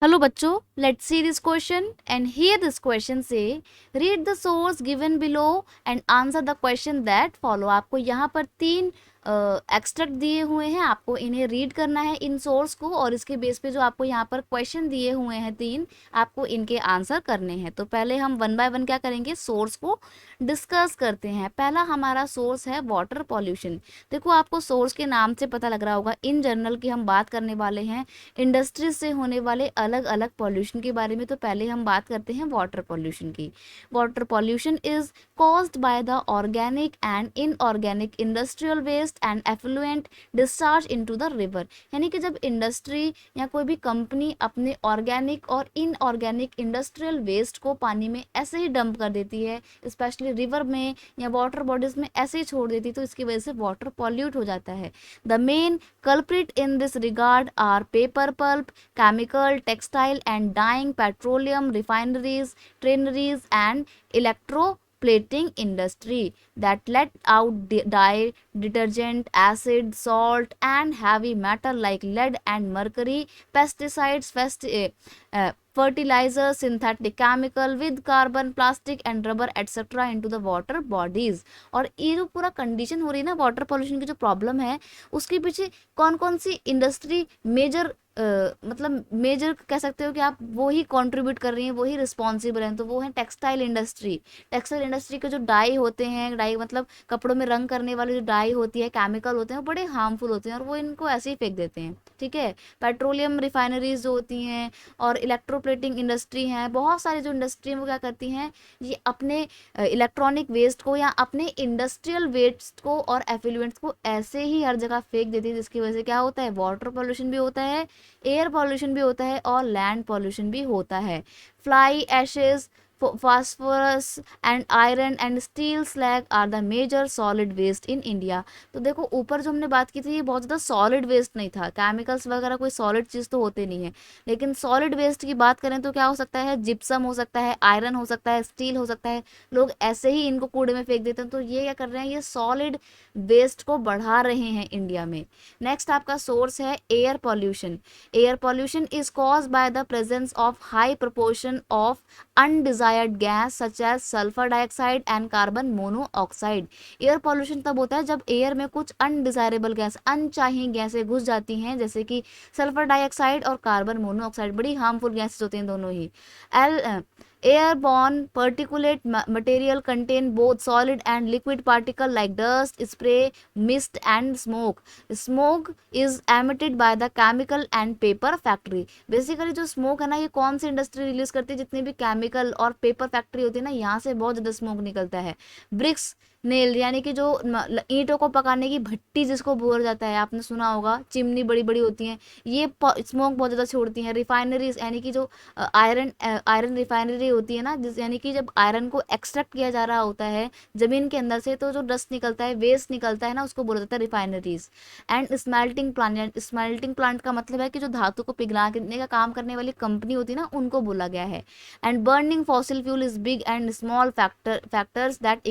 Hello बच्चों, let's see this question and here this question say read the source given below and answer the question that follow। आपको यहाँ पर तीन extract दिए हुए हैं, आपको इन्हें रीड करना है इन सोर्स को और इसके बेस पे जो आपको यहाँ पर क्वेश्चन दिए हुए हैं तीन, आपको इनके आंसर करने हैं। तो पहले हम वन बाय वन क्या करेंगे, सोर्स को डिस्कस करते हैं। पहला हमारा सोर्स है वाटर पॉल्यूशन। देखो आपको सोर्स के नाम से पता लग रहा होगा, इन जनरल की हम बात करने वाले हैं इंडस्ट्रीज से होने वाले अलग अलग पॉल्यूशन के बारे में। तो पहले हम बात करते हैं वाटर पॉल्यूशन की। Water pollution is caused by the organic and inorganic industrial waste and effluent discharge into the river। यानी कि जब इंडस्ट्री या कोई भी कंपनी अपने ऑर्गेनिक और इनऑर्गेनिक इंडस्ट्रियल वेस्ट को पानी में ऐसे ही डंप कर देती है, स्पेशली रिवर में या वाटर बॉडीज में ऐसे ही छोड़ देती है, तो इसकी वजह से वाटर पॉल्यूट हो जाता है। The main culprit in this regard are paper pulp, chemical, textile and dyeing, petroleum refineries, tanneries and electroplating industry that let out dye, detergent, acid, salt and heavy metal like lead and mercury, pesticides, fertilizer, synthetic chemical with carbon, plastic and rubber etc into the water bodies। और ये जो पूरा condition हो रही है ना water pollution की, जो प्रॉब्लम है उसके पीछे कौन कौन सी इंडस्ट्री मेजर मतलब मेजर कह सकते हो कि आप वो ही कंट्रीब्यूट कर रही हैं, वो ही रिस्पॉन्सिबल हैं। तो वो है टेक्सटाइल इंडस्ट्री। टेक्सटाइल इंडस्ट्री के जो डाई होते हैं, डाई मतलब कपड़ों में रंग करने वाली जो डाई होती है, केमिकल होते हैं, वो बड़े हार्मफुल होते हैं और वो इनको ऐसे ही फेंक देते हैं। ठीक है। पेट्रोलियम रिफाइनरीज जो होती हैं और इलेक्ट्रोप्लेटिंग इंडस्ट्री हैं, बहुत सारी जो इंडस्ट्री हैं वो क्या करती हैं, ये अपने इलेक्ट्रॉनिक वेस्ट को या अपने इंडस्ट्रियल वेस्ट को और एफ्लुएंट्स को ऐसे ही हर जगह फेंक देती है, जिसकी वजह से क्या होता है, वाटर पॉल्यूशन भी होता है, एयर पॉल्यूशन भी होता है और लैंड पॉल्यूशन भी होता है। Fly Ashes, phosphorus and iron and steel slag are the major solid waste in India। तो देखो ऊपर जो हमने बात की थी ये बहुत ज़्यादा सॉलिड वेस्ट नहीं था, केमिकल्स वगैरह कोई सॉलिड चीज़ तो होते नहीं है, लेकिन सॉलिड वेस्ट की बात करें तो क्या हो सकता है, जिप्सम हो सकता है, आयरन हो सकता है, स्टील हो सकता है। लोग ऐसे ही इनको कूड़े में फेंक देते हैं, तो ये क्या कर रहे हैं, ये सॉलिड वेस्ट को बढ़ा रहे हैं इंडिया में। नेक्स्ट आपका सोर्स है air pollution. Air pollution is caused by the presence of high proportion of undesired gas such as sulphur dioxide and carbon monoxide. Air pollution तब होता है जब एयर में कुछ अनडिजायरेबल गैस, अनचाही गैसें घुस जाती हैं, जैसे कि सल्फर डाइऑक्साइड और कार्बन मोनोऑक्साइड, बड़ी हार्मफुल गैसेस होती हैं दोनों ही। एल Airborne particulate material contain both solid and liquid particle like dust, spray, mist and smoke. Smoke is emitted by the chemical and paper factory। Basically जो smoke है ना, ये कौन सी इंडस्ट्री रिलीज करती है, जितनी भी केमिकल और पेपर फैक्ट्री होती है ना, यहाँ से बहुत ज़्यादा स्मोक निकलता है। ब्रिक्स नेल यानी कि जो ईंटों को पकाने की भट्टी जिसको बोला जाता है, आपने सुना होगा, चिमनी बड़ी बड़ी होती हैं, ये स्मोक बहुत ज़्यादा छोड़ती हैं। रिफाइनरीज यानी कि जो आयरन आयरन रिफाइनरी होती है ना, जिस यानी कि जब आयरन को एक्सट्रैक्ट किया जा रहा होता है ज़मीन के अंदर से, तो जो डस्ट निकलता है, वेस्ट निकलता है ना, उसको बोला जाता है refineries. And smelting plant, smelting plant का मतलब है कि जो धातु को पिघलाने का काम करने वाली कंपनी होती है ना, उनको बोला गया है। And burning fossil fuel is big and small factors that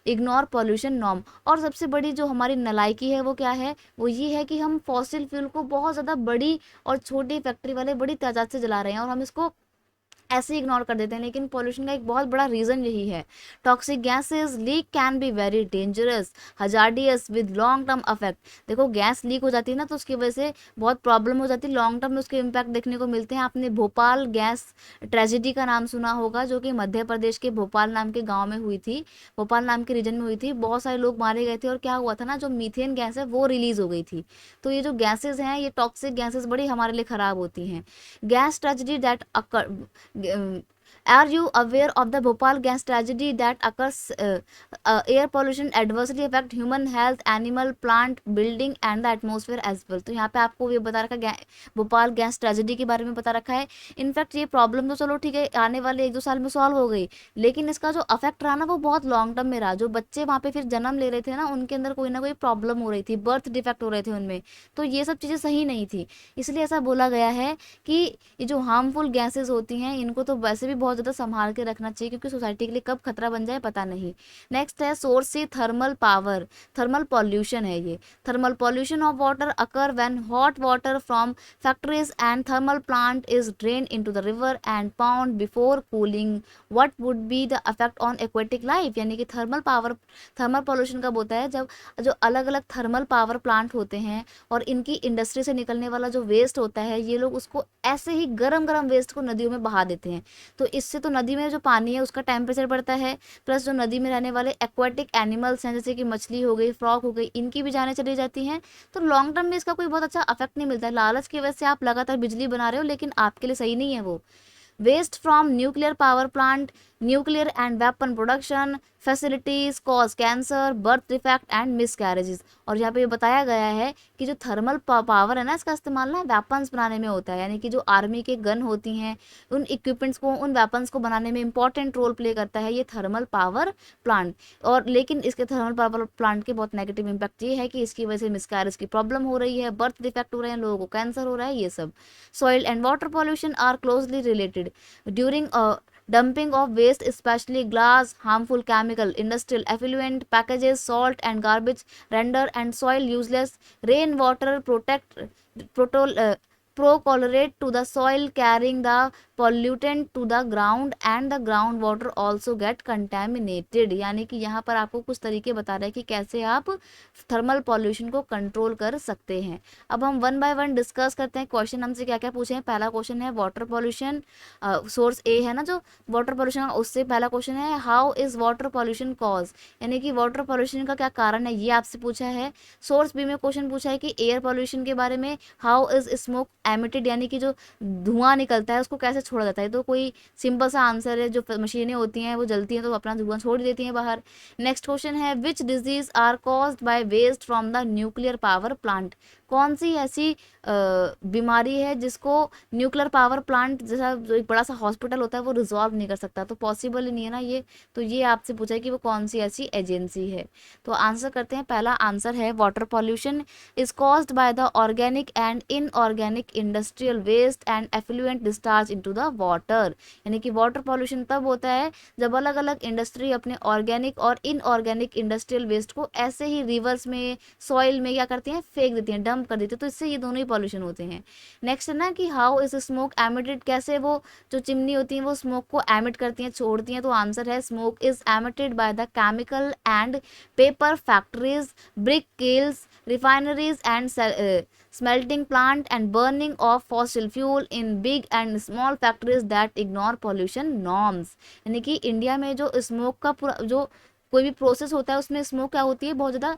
ignore pollution norm. और सबसे बड़ी जो हमारी नलायकी है वो क्या है, वो ये है कि हम फॉसिल फ्यूल को बहुत ज़्यादा बड़ी और छोटी फैक्ट्री वाले बड़ी तादाद से जला रहे हैं और हम इसको ऐसे ही इग्नोर कर देते हैं। लेकिन पॉल्यूशन का एक बहुत बड़ा रीज़न यही है। Toxic gases leak can be very dangerous hazardous with long term affect. देखो गैस लीक हो जाती है ना, तो उसकी वजह से बहुत प्रॉब्लम हो जाती है, लॉन्ग टर्म में उसके इम्पैक्ट देखने को मिलते हैं। आपने भोपाल गैस ट्रेजिडी का नाम सुना होगा, जो कि मध्य प्रदेश के भोपाल नाम के गाँव में हुई थी, भोपाल नाम के रीजन में हुई थी। बहुत सारे लोग मारे गए थे और क्या हुआ था ना, जो मीथेन गैस है वो रिलीज हो गई थी। तो ये जो गैसेज हैं, ये टॉक्सिक गैसेज बड़ी हमारे लिए ख़राब होती हैं। Gas tragedy that are you aware of the Bhopal gas tragedy that occurs? Air pollution adversely affect human health, animal, plant, building and the atmosphere as well। तो यहाँ पे आपको ये बता रखा है, भोपाल गैस ट्रेजेडी के बारे में बता रखा है। इनफैक्ट ये प्रॉब्लम तो चलो ठीक है, आने वाले 1-2 साल में सॉल्व हो गई, लेकिन इसका जो अफेक्ट रहा ना, वो बहुत लॉन्ग टर्म में रहा। जो बच्चे वहाँ पे फिर जन्म ले रहे थे ना, उनके अंदर कोई ना कोई प्रॉब्लम हो रही थी, बर्थ डिफेक्ट हो रहे थे उनमें। तो ये सब चीज़ें सही नहीं थी, इसलिए ऐसा बोला गया है कि ये जो हार्मफुल गैसेज होती हैं, इनको तो वैसे भी बहुत ज़्यादा संभाल के रखना चाहिए, क्योंकि सोसाइटी के लिए कब खतरा बन जाए पता नहीं। नेक्स्ट है सोर्स से थर्मल पावर, थर्मल पॉल्यूशन है ये। Thermal pollution of water occur when hot water from factories and thermal plant is drain into the river and pound before cooling, what would be the effect on aquatic life. यानी कि thermal pollution कब होता है, जब जो अलग अलग thermal power plant होते हैं और इनकी इंडस्ट्री से निकलने वाला जो वेस्ट होता है, ये लोग उसको ऐसे ही गरम गरम वेस्ट को नदियों में बहा देते हैं। तो इससे तो नदी में जो पानी है उसका टेम्परेचर बढ़ता है, प्लस जो नदी में रहने वाले एक्वाटिक एनिमल्स हैं जैसे कि मछली हो गई, फ्रॉग हो गई, इनकी भी जानें चली जाती हैं। तो लॉन्ग टर्म में इसका कोई बहुत अच्छा इफेक्ट नहीं मिलता है। लालच की वजह से आप लगातार बिजली बना रहे हो, लेकिन आपके लिए सही नहीं है वो। Waste from nuclear power plant, nuclear and weapon production facilities cause cancer, birth defect and miscarriages. और यहाँ पे ये बताया गया है कि जो थर्मल पावर है ना, इसका इस्तेमाल ना वेपन्स बनाने में होता है, यानी कि जो आर्मी के गन होती हैं, उन इक्विपमेंट्स को, उन वेपन्स को बनाने में इंपॉर्टेंट रोल प्ले करता है ये थर्मल पावर प्लांट। और लेकिन इसके थर्मल पावर प्लांट के बहुत नेगेटिव इम्पैक्ट ये है कि इसकी वजह से मिसकैरेज की प्रॉब्लम हो रही है, बर्थ डिफेक्ट हो रहे हैं, लोगों को कैंसर हो रहा है, ये सब। Soil and water pollution are closely related. During dumping of waste, especially glass, harmful chemical, industrial effluent, packages, salt and garbage render and soil useless. Rainwater percolate to the soil, carrying the pollutant to the ground and the groundwater also get contaminated। यानी कि यहाँ पर आपको कुछ तरीके बता रहे हैं कि कैसे आप थर्मल पॉल्यूशन को कंट्रोल कर सकते हैं। अब हम वन बाय वन डिस्कस करते हैं। क्वेश्चन हमसे क्या क्या पूछे हैं। पहला क्वेश्चन है वाटर पॉल्यूशन, सोर्स ए है ना जो वाटर पॉल्यूशन, उससे पहला क्वेश्चन है how is water pollution cause, यानी कि वाटर पॉल्यूशन का क्या कारण है, ये आपसे पूछा है। सोर्स बी में क्वेश्चन पूछा है कि एयर पॉल्यूशन के बारे में, हाउ इज स्मोक एमिटेड, यानी कि जो धुआं निकलता है उसको कैसे छोड़ा जाता है। तो कोई सिंपल सा आंसर है, जो मशीनें होती हैं वो जलती हैं तो अपना धुआं छोड़ देती हैं बाहर। नेक्स्ट क्वेश्चन है which disease are caused by waste from the nuclear power plant, कौन सी ऐसी बीमारी है जिसको न्यूक्लियर पावर प्लांट जैसा जो एक बड़ा सा हॉस्पिटल होता है वो रिजॉल्व नहीं कर सकता, तो पॉसिबल ही नहीं है ना ये। तो ये आपसे पूछा है कि वो कौन सी ऐसी एजेंसी है। तो आंसर करते हैं। पहला आंसर है water pollution is caused by the organic and inorganic industrial waste and effluent discharge into the water, यानी कि वाटर पॉल्यूशन तब होता है जब अलग अलग इंडस्ट्री अपने ऑर्गेनिक और इनऑर्गेनिक इंडस्ट्रियल वेस्ट को ऐसे ही रिवर्स में, सॉइल में क्या करती हैं, फेंक देती हैं, डंप कर देती है, तो इससे ये दोनों ही पॉल्यूशन होते हैं। नेक्स्ट है ना कि हाउ इज स्मोक एमिटेड, कैसे वो जो चिमनी होती है वो स्मोक को एमिट करती हैं, छोड़ती हैं। तो आंसर है smoke is emitted by the chemical and paper factories, brick kills, refineries and smelting plant and burning of fossil fuel in big and small factories that ignore pollution norms। यानी कि India में जो smoke का पूरा जो कोई भी process होता है उसमें स्मोक क्या होती है, बहुत ज़्यादा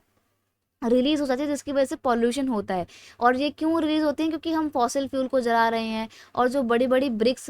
रिलीज हो जाती है, जिसकी वजह से पॉल्यूशन होता है। और ये क्यों रिलीज होती है, क्योंकि हम फॉसिल फ्यूल को जला रहे हैं। और जो बड़ी बड़ी ब्रिक्स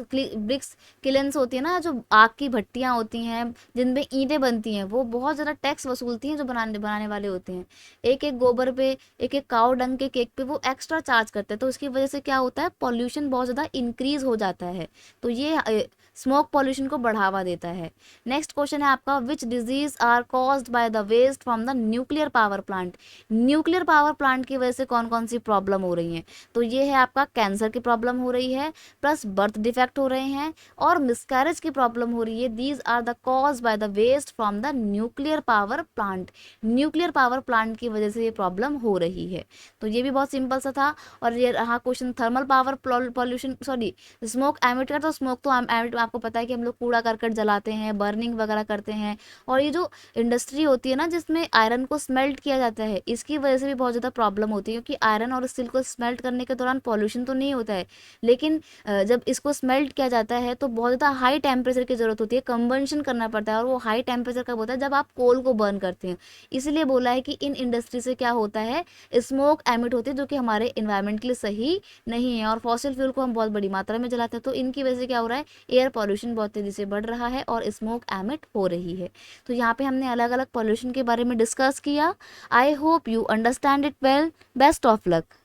किलन्स होती है ना, जो आग की भट्टियाँ होती हैं जिनमें ईंटें बनती हैं, वो बहुत ज़्यादा टैक्स वसूलती हैं जो बनाने वाले होते हैं। एक एक गोबर पे, एक एक काऊ डंग के केक पे वो एक्स्ट्रा चार्ज करते हैं, तो उसकी वजह से क्या होता है, पॉल्यूशन बहुत ज़्यादा इंक्रीज हो जाता है। तो ये स्मोक पॉल्यूशन को बढ़ावा देता है। नेक्स्ट क्वेश्चन है आपका which disease are caused by the waste from the nuclear power plant, nuclear power plant की वजह से कौन कौन सी प्रॉब्लम हो रही हैं। तो ये है आपका कैंसर की प्रॉब्लम हो रही है, प्लस बर्थ डिफेक्ट हो रहे हैं और मिसकैरेज की प्रॉब्लम हो रही है। These are the cause by the waste from the nuclear power plant, nuclear power plant की वजह से ये प्रॉब्लम हो रही है। तो ये भी बहुत सिंपल सा था। और ये रहा question thermal power pollution, sorry smoke emit कर, तो स्मोक तो एमिट आपको पता है कि हम लोग कूड़ा करकट जलाते हैं, बर्निंग वगैरह करते हैं। और ये जो इंडस्ट्री होती है ना जिसमें आयरन को स्मेल्ट किया जाता है, इसकी वजह से भी बहुत ज़्यादा प्रॉब्लम होती है, क्योंकि आयरन और स्टील को स्मेल्ट करने के दौरान पॉल्यूशन तो नहीं होता है, लेकिन जब इसको स्मेल्ट किया जाता है तो बहुत ज़्यादा हाई टेम्परेचर की ज़रूरत होती है, कंबंशन करना पड़ता है। और वो हाई टेम्परेचर कब होता है, जब आप कोल को बर्न करते हैं। इसलिए बोला है कि इन इंडस्ट्री से क्या होता है, स्मोक एमिट होती है, जो कि हमारे इन्वायरमेंट के लिए सही नहीं है। और फॉसिल फ्यूल को हम बहुत बड़ी मात्रा में जलाते हैं, तो इनकी वजह से क्या हो रहा है, एयर पॉल्यूशन बहुत तेज़ी से बढ़ रहा है और स्मोक एमिट हो रही है। तो यहाँ पे हमने अलग अलग पॉल्यूशन के बारे में डिस्कस किया। I hope you understand it well. Best of luck.